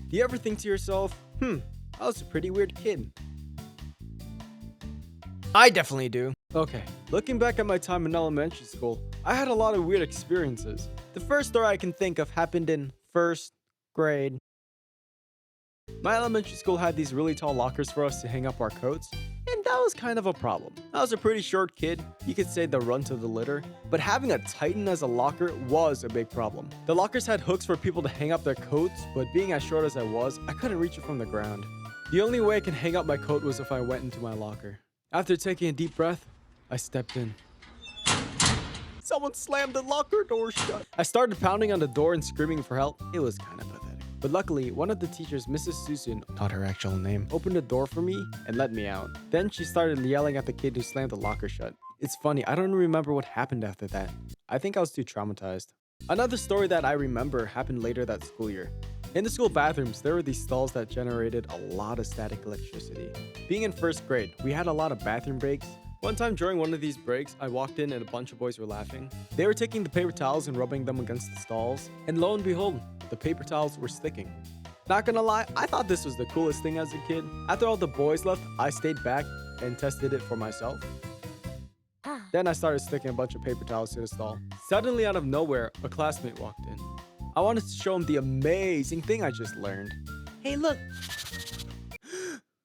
Do you ever think to yourself, I was a pretty weird kid? I definitely do. Okay, looking back at my time in elementary school, I had a lot of weird experiences. The first story I can think of happened in first grade. My elementary school had these really tall lockers for us to hang up our coats, and that was kind of a problem. I was a pretty short kid, you could say the runt of the litter, but having a Titan as a locker was a big problem. The lockers had hooks for people to hang up their coats, but being as short as I was, I couldn't reach it from the ground. The only way I could hang up my coat was if I went into my locker. After taking a deep breath, I stepped in. Someone slammed the locker door shut. I started pounding on the door and screaming for help. It was kind of pathetic. But luckily, one of the teachers, Mrs. Susan, not her actual name, opened the door for me and let me out. Then she started yelling at the kid who slammed the locker shut. It's funny, I don't remember what happened after that. I think I was too traumatized. Another story that I remember happened later that school year. In the school bathrooms, there were these stalls that generated a lot of static electricity. Being in first grade, we had a lot of bathroom breaks. One time during one of these breaks, I walked in and a bunch of boys were laughing. They were taking the paper towels and rubbing them against the stalls, and lo and behold, the paper towels were sticking. Not gonna lie, I thought this was the coolest thing as a kid. After all the boys left, I stayed back and tested it for myself. Then I started sticking a bunch of paper towels to the stall. Suddenly out of nowhere, a classmate walked in. I wanted to show him the amazing thing I just learned. Hey, look!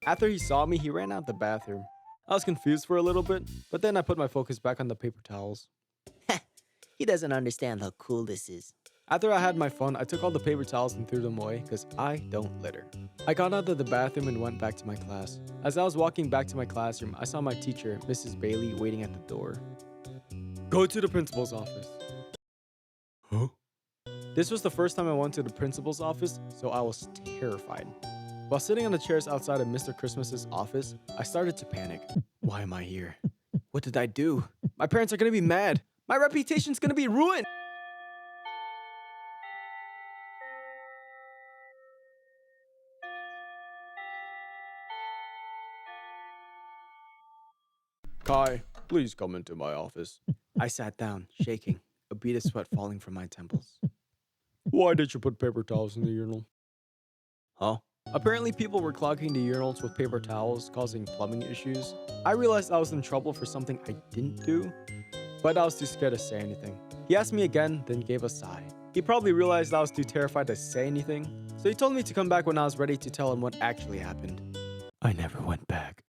After he saw me, he ran out the bathroom. I was confused for a little bit, but then I put my focus back on the paper towels. He doesn't understand how cool this is. After I had my fun, I took all the paper towels and threw them away because I don't litter. I got out of the bathroom and went back to my class. As I was walking back to my classroom, I saw my teacher, Mrs. Bailey, waiting at the door. Go to the principal's office. Huh? This was the first time I went to the principal's office, so I was terrified. While sitting on the chairs outside of Mr. Christmas's office, I started to panic. Why am I here? What did I do? My parents are gonna be mad. My reputation's gonna be ruined. Kai, please come into my office. I sat down, shaking, a bead of sweat falling from my temples. Why did you put paper towels in the urinal? Huh? Apparently people were clogging the urinals with paper towels, causing plumbing issues. I realized I was in trouble for something I didn't do, but I was too scared to say anything. He asked me again, then gave a sigh. He probably realized I was too terrified to say anything, so he told me to come back when I was ready to tell him what actually happened. I never went back.